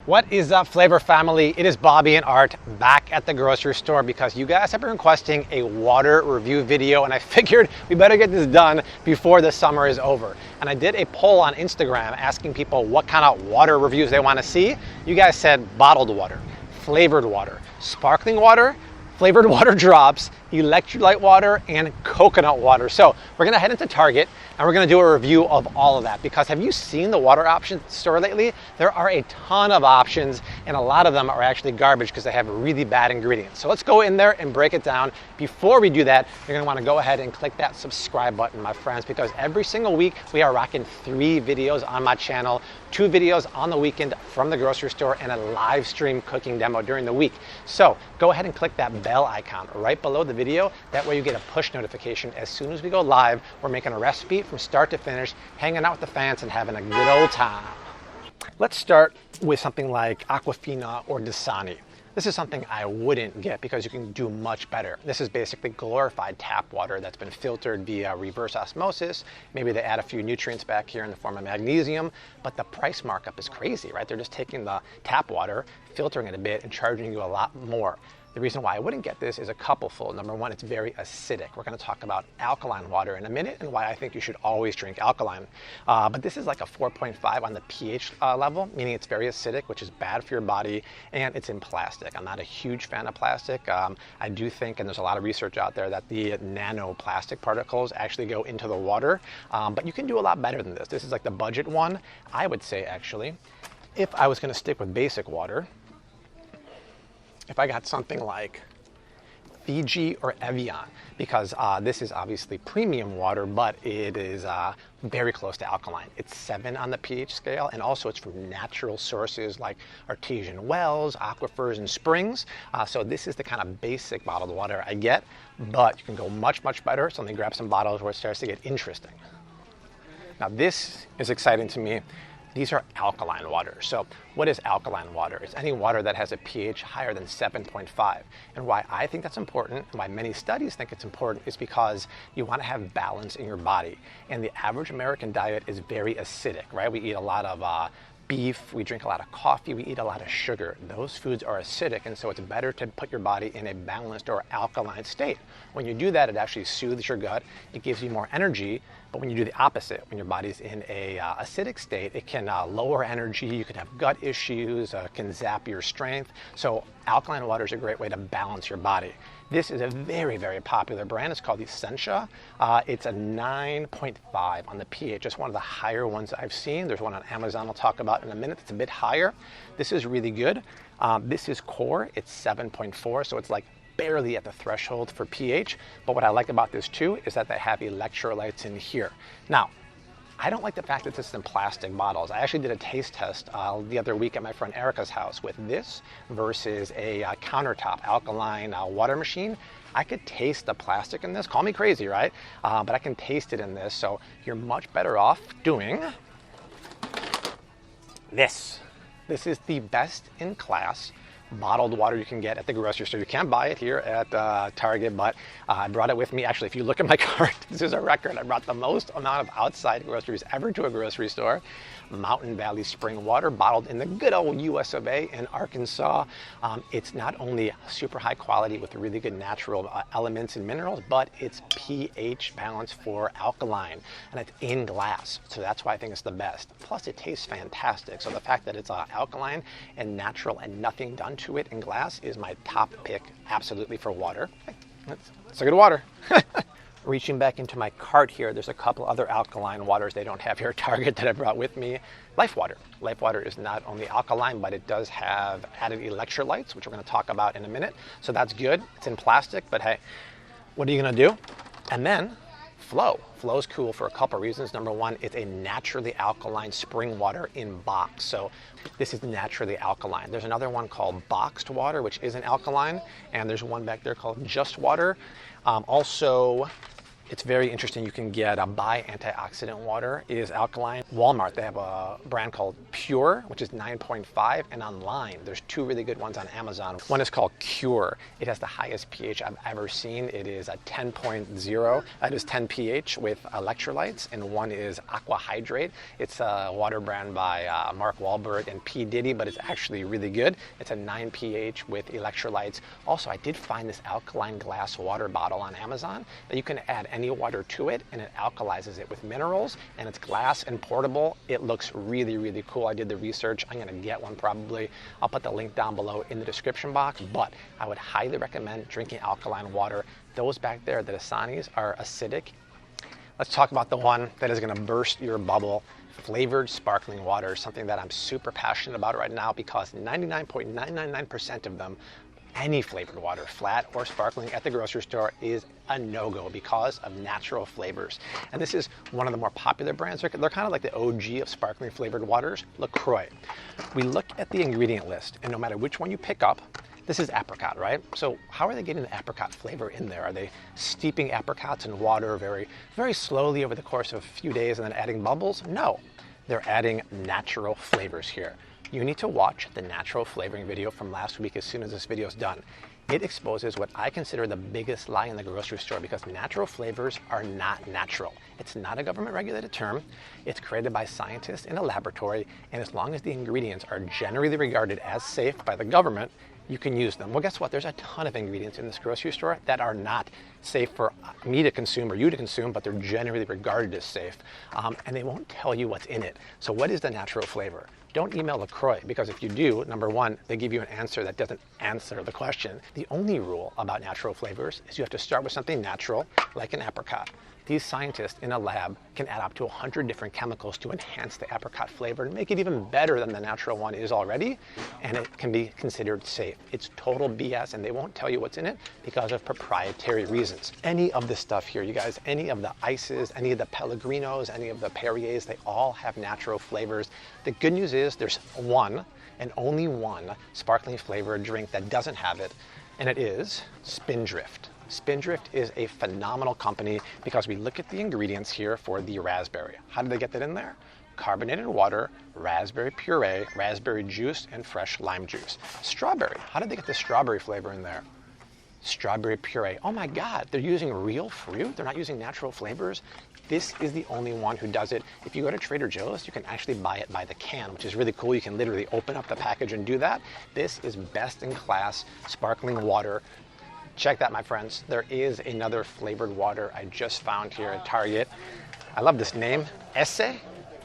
What is up, Flavor family? It is Bobby and Art back at the grocery store because you guys have been requesting a water review video, and I figured we better get this done before the summer is over. And I did a poll on Instagram asking people what kind of water reviews they want to see. You guys said bottled water, flavored water, sparkling water, flavored water drops, electrolyte water, and coconut water. So we're gonna head into Target and we're gonna do a review of all of that, because have you seen the water options store lately? There are a ton of options, and a lot of them are actually garbage because they have really bad ingredients. So let's go in there and break it down. Before we do that, you're gonna wanna go ahead and click that subscribe button, my friends, because every single week we are rocking 3 videos on my channel, 2 videos on the weekend from the grocery store, and a live stream cooking demo during the week. So go ahead and click that bell icon right below the video. That way you get a push notification as soon as we go live. We're making a recipe from start to finish, hanging out with the fans and having a good old time. Let's start with something like Aquafina or Dasani. This is something I wouldn't get because you can do much better. This is basically glorified tap water that's been filtered via reverse osmosis. Maybe they add a few nutrients back here in the form of magnesium, but the price markup is crazy, right? They're just taking the tap water, filtering it a bit, and charging you a lot more. The reason why I wouldn't get this is a couple-fold. Number one, it's very acidic. We're going to talk about alkaline water in a minute and why I think you should always drink alkaline. But this is like a 4.5 on the pH level, meaning it's very acidic, which is bad for your body, and it's in plastic. I'm not a huge fan of plastic. I do think, and there's a lot of research out there, that the nanoplastic particles actually go into the water, but you can do a lot better than this. This is like the budget one. I would say, actually, if I was going to stick with basic water, if I got something like Fiji or Evian, because this is obviously premium water, but it is very close to alkaline. It's 7 on the pH scale, and also it's from natural sources like artesian wells, aquifers, and springs. So this is the kind of basic bottled water I get, but you can go much, much better. So let me grab some bottles where it starts to get interesting. Now this is exciting to me. These are alkaline water. So what is alkaline water? It's any water that has a pH higher than 7.5. And why I think that's important, and why many studies think it's important, is because you want to have balance in your body. And the average American diet is very acidic, right? We eat a lot of beef, we drink a lot of coffee, we eat a lot of sugar. Those foods are acidic, and so it's better to put your body in a balanced or alkaline state. When you do that, it actually soothes your gut, it gives you more energy. But when you do the opposite, when your body's in a acidic state, it can lower energy, you can have gut issues, can zap your strength. So alkaline water is a great way to balance your body. This is a very, very popular brand. It's called Essentia. It's a 9.5 on the pH, just one of the higher ones I've seen. There's one on Amazon I'll talk about in a minute. It's a bit higher. This is really good. This is Core. It's 7.4, so it's like barely at the threshold for pH. But what I like about this too is that they have electrolytes in here. Now, I don't like the fact that this is in plastic bottles. I actually did a taste test the other week at my friend Erica's house with this versus a countertop alkaline water machine. I could taste the plastic in this. Call me crazy, right? But I can taste it in this. So you're much better off doing this. This is the best in class bottled water you can get at the grocery store. You can't buy it here at Target, but I brought it with me. Actually, if you look at my cart, this is a record. I brought the most amount of outside groceries ever to a grocery store. Mountain Valley Spring Water, bottled in the good old US of A in Arkansas. It's not only super high quality with really good natural elements and minerals, but it's pH balanced for alkaline, and it's in glass. So that's why I think it's the best. Plus, it tastes fantastic. So the fact that it's alkaline and natural and nothing done to it in glass is my top pick, absolutely, for water. It's a good water. Reaching back into my cart here, there's a couple other alkaline waters they don't have here at Target that I brought with me. Life Water. Life Water is not only alkaline, but it does have added electrolytes, which we're going to talk about in a minute. So that's good. It's in plastic, but hey, what are you going to do? And then Flow. Flow's cool for a couple reasons. Number one, it's a naturally alkaline spring water in box. So this is naturally alkaline. There's another one called boxed water, which isn't alkaline. And there's one back there called Just Water. Also, It's very interesting. You can get a Bai antioxidant water. It is alkaline. Walmart, they have a brand called Pure, which is 9.5, and online there's two really good ones on Amazon. One is called Cure. It has the highest pH I've ever seen. It is a 10.0. That is 10 pH with electrolytes, and one is Aqua Hydrate. It's a water brand by Mark Wahlberg and P. Diddy, but it's actually really good. It's a 9 pH with electrolytes. Also, I did find this alkaline glass water bottle on Amazon that you can add any water to it, and it alkalizes it with minerals, and it's glass and portable. It looks really, really cool. I did the research. I'm gonna get one probably. I'll put the link down below in the description box, but I would highly recommend drinking alkaline water. Those back there, the Dasanis, are acidic. Let's talk about the one that is gonna burst your bubble. Flavored sparkling water, something that I'm super passionate about right now because 99.999% of them, any flavored water, flat or sparkling at the grocery store, is a no-go because of natural flavors. And this is one of the more popular brands. They're kind of like the OG of sparkling flavored waters, LaCroix. We look at the ingredient list, and no matter which one you pick up, this is apricot, right? So how are they getting the apricot flavor in there? Are they steeping apricots in water very, very slowly over the course of a few days and then adding bubbles? No, they're adding natural flavors here. You need to watch the natural flavoring video from last week as soon as this video is done. It exposes what I consider the biggest lie in the grocery store because natural flavors are not natural. It's not a government regulated term. It's created by scientists in a laboratory, and as long as the ingredients are generally regarded as safe by the government, you can use them. Well, guess what? There's a ton of ingredients in this grocery store that are not safe for me to consume or you to consume, but they're generally regarded as safe. And they won't tell you what's in it. So what is the natural flavor? Don't email LaCroix, because if you do, number one, they give you an answer that doesn't answer the question. The only rule about natural flavors is you have to start with something natural, like an apricot. These scientists in a lab can add up to 100 different chemicals to enhance the apricot flavor and make it even better than the natural one is already, and it can be considered safe. It's total BS, and they won't tell you what's in it because of proprietary reasons. Any of this stuff here, you guys, any of the ices, any of the Pellegrinos, any of the Perriers, they all have natural flavors. The good news is there's one and only one sparkling flavored drink that doesn't have it, and it is Spindrift. Spindrift is a phenomenal company because we look at the ingredients here for the raspberry. How did they get that in there? Carbonated water, raspberry puree, raspberry juice, and fresh lime juice. Strawberry. How did they get the strawberry flavor in there? Strawberry puree. Oh my God, they're using real fruit? They're not using natural flavors? This is the only one who does it. If you go to Trader Joe's, you can actually buy it by the can, which is really cool. You can literally open up the package and do that. This is best in class sparkling water. Check that, my friends. There is another flavored water I just found here at Target. I love this name, Ese,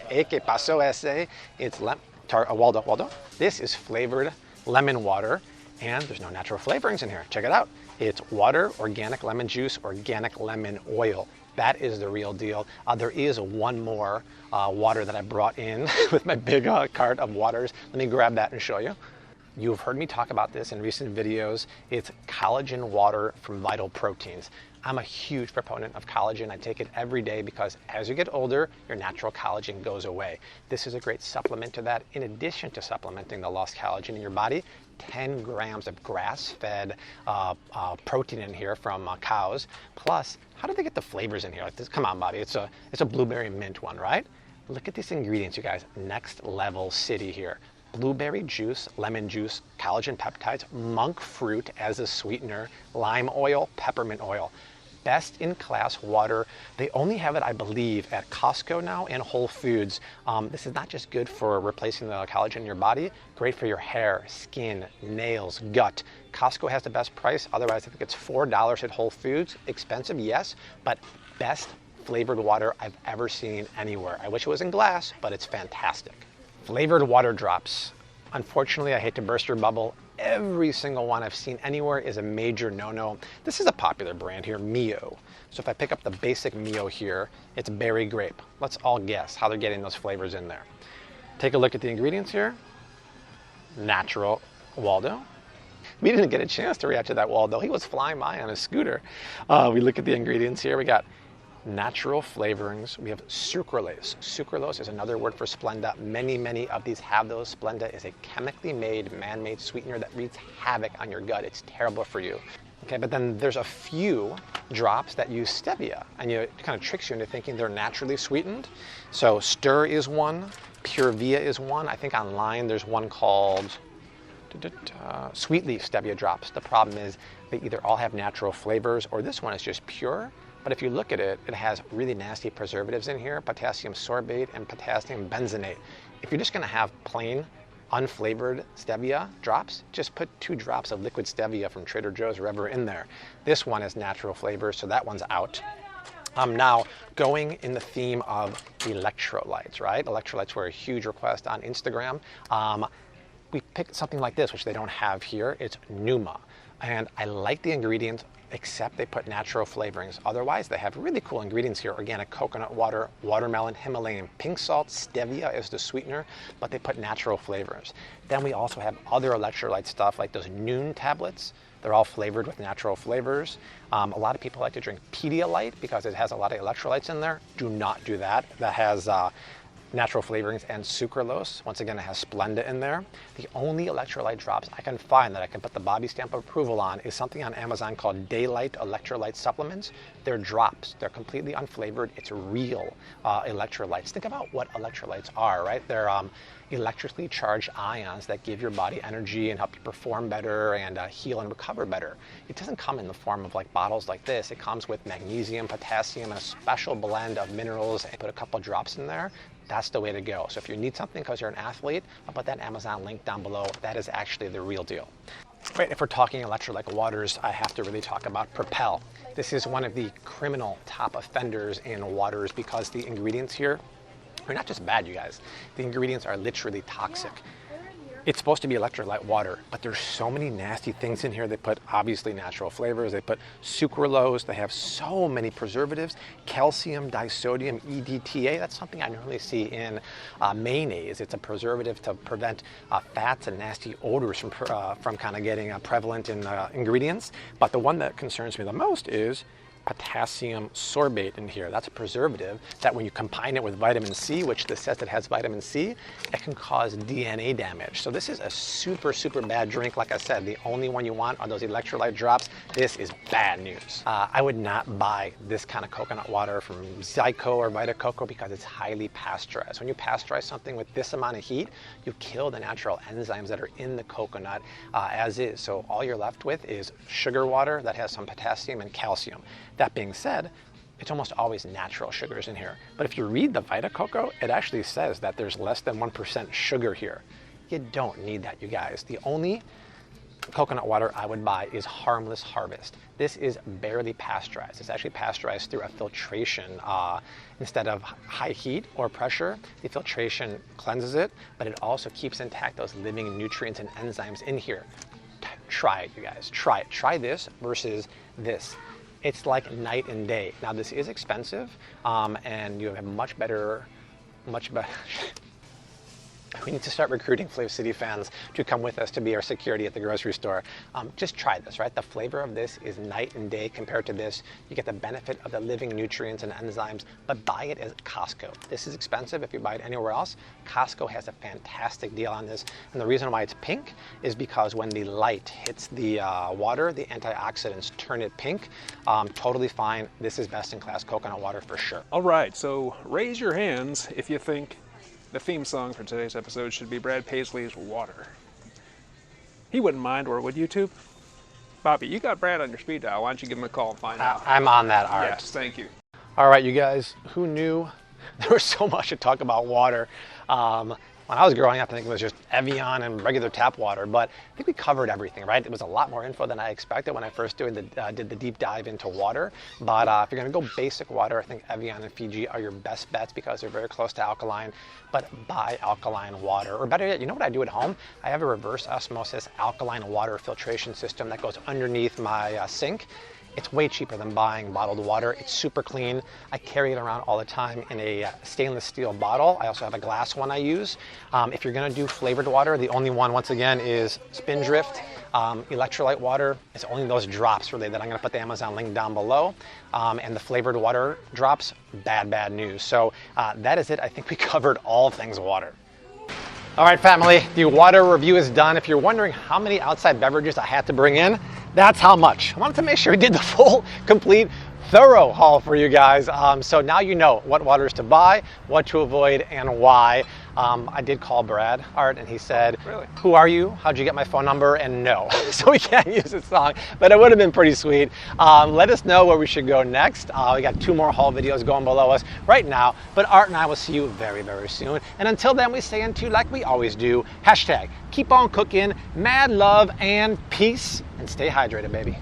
que pasó Ese. It's Waldo. This is flavored lemon water, and there's no natural flavorings in here. Check it out. It's water, organic lemon juice, organic lemon oil. That is the real deal. There is one more water that I brought in with my big cart of waters. Let me grab that and show you. You've heard me talk about this in recent videos. It's collagen water from Vital Proteins. I'm a huge proponent of collagen. I take it every day because as you get older, your natural collagen goes away. This is a great supplement to that. In addition to supplementing the lost collagen in your body, 10 grams of grass-fed protein in here from cows. Plus, how did they get the flavors in here? Like this, come on, buddy. It's a blueberry mint one, right? Look at these ingredients, you guys. Next level city here. Blueberry juice, lemon juice, collagen peptides, monk fruit as a sweetener, lime oil, peppermint oil. Best in class water. They only have it, I believe, at Costco now and Whole Foods. This is not just good for replacing the collagen in your body, great for your hair, skin, nails, gut. Costco has the best price. Otherwise, I think it's $4 at Whole Foods. Expensive, yes, but best flavored water I've ever seen anywhere. I wish it was in glass, but it's fantastic. Flavored water drops. Unfortunately, I hate to burst your bubble. Every single one I've seen anywhere is a major no-no. This is a popular brand here, Mio. So if I pick up the basic Mio here, it's berry grape. Let's all guess how they're getting those flavors in there. Take a look at the ingredients here. Natural Waldo. We didn't get a chance to react to that Waldo. He was flying by on a scooter. We look at the ingredients here. We got natural flavorings. We have sucralose. Sucralose is another word for Splenda. Many of these have those. Splenda is a chemically made, man-made sweetener that wreaks havoc on your gut. It's terrible for you. Okay, but then there's a few drops that use stevia, and it kind of tricks you into thinking they're naturally sweetened. So Stir is one, Pure Via is one. I think online there's one called Sweet Leaf Stevia Drops. The problem is they either all have natural flavors or this one is just pure. But if you look at it, it has really nasty preservatives in here, potassium sorbate and potassium benzenate. If you're just gonna have plain unflavored stevia drops, just put 2 drops of liquid stevia from Trader Joe's or wherever in there. This one is natural flavors, so that one's out. Now, going in the theme of electrolytes, right? Electrolytes were a huge request on Instagram. We picked something like this, which they don't have here. It's Numa. And I like the ingredients, except they put natural flavorings. Otherwise, they have really cool ingredients here. Organic coconut water, watermelon, Himalayan pink salt, stevia is the sweetener, but they put natural flavors. Then we also have other electrolyte stuff like those Noon tablets. They're all flavored with natural flavors. A lot of people like to drink Pedialyte because it has a lot of electrolytes in there. Do not do that. That has natural flavorings and sucralose. Once again, it has Splenda in there. The only electrolyte drops I can find that I can put the Bobby stamp of approval on is something on Amazon called Daylight Electrolyte Supplements. They're drops. They're completely unflavored. It's real electrolytes. Think about what electrolytes are, right? They're electrically charged ions that give your body energy and help you perform better and heal and recover better. It doesn't come in the form of like bottles like this. It comes with magnesium, potassium, and a special blend of minerals. I put a couple drops in there. That's the way to go. So if you need something because you're an athlete, I'll put that Amazon link down below. That is actually the real deal. Right, if we're talking electrolyte waters, I have to really talk about Propel. This is one of the criminal top offenders in waters because the ingredients here are not just bad, you guys. The ingredients are literally toxic. It's supposed to be electrolyte water, but there's so many nasty things in here. They put obviously natural flavors. They put sucralose. They have so many preservatives. Calcium, disodium, EDTA. That's something I normally see in mayonnaise. It's a preservative to prevent fats and nasty odors from kind of getting prevalent in ingredients. But the one that concerns me the most is potassium sorbate in here. That's a preservative that when you combine it with vitamin C, which this says it has vitamin C, it can cause DNA damage. So this is a super, super bad drink. Like I said, the only one you want are those electrolyte drops. This is bad news. I would not buy this kind of coconut water from Zyco or Vita Coco because it's highly pasteurized. When you pasteurize something with this amount of heat, you kill the natural enzymes that are in the coconut as is. So all you're left with is sugar water that has some potassium and calcium. That being said, it's almost always natural sugars in here. But if you read the Vita Coco, it actually says that there's less than 1% sugar here. You don't need that, you guys. The only coconut water I would buy is Harmless Harvest. This is barely pasteurized. It's actually pasteurized through a filtration instead of high heat or pressure. The filtration cleanses it, but it also keeps intact those living nutrients and enzymes in here. Try it, you guys. Try it. Try this versus this. It's like night and day. Now this is expensive, and you have much better. We need to start recruiting Flav City fans to come with us to be our security at the grocery store. Just try this, right? The flavor of this is night and day compared to this. You get the benefit of the living nutrients and enzymes, but buy it at Costco. This is expensive if you buy it anywhere else. Costco has a fantastic deal on this. And the reason why it's pink is because when the light hits the water, the antioxidants turn it pink. Totally fine. This is best in class coconut water for sure. All right, so raise your hands if you think the theme song for today's episode should be Brad Paisley's Water. He wouldn't mind, or would YouTube? Bobby, you got Brad on your speed dial. Why don't you give him a call and find out? I'm on that, Art. Yes, thank you. All right, you guys, who knew there was so much to talk about water? When I was growing up, I think it was just Evian and regular tap water, but I think we covered everything, right? It was a lot more info than I expected when I first did the deep dive into water. But if you're gonna go basic water, I think Evian and Fiji are your best bets because they're very close to alkaline, but buy alkaline water. Or better yet, you know what I do at home? I have a reverse osmosis alkaline water filtration system that goes underneath my sink. It's way cheaper than buying bottled water. It's super clean. I carry it around all the time in a stainless steel bottle. I also have a glass one I use. If you're gonna do flavored water, the only one, once again, is Spindrift. Electrolyte water, it's only those drops really that I'm gonna put the Amazon link down below. And the flavored water drops, bad news. So that is it. I think we covered all things water. All right, family, the water review is done. If you're wondering how many outside beverages I had to bring in, that's how much. I wanted to make sure we did the full, complete, thorough haul for you guys. So now you know what waters to buy, what to avoid, and why. I did call Brad Art, and he said, Really? "Who are you? How'd you get my phone number?" And no, so we can't use this song, but it would have been pretty sweet. Let us know where we should go next. We got 2 more haul videos going below us right now, but Art and I will see you very, very soon. And until then, we say into like we always do, hashtag keep on cooking, mad love and peace, and stay hydrated, baby.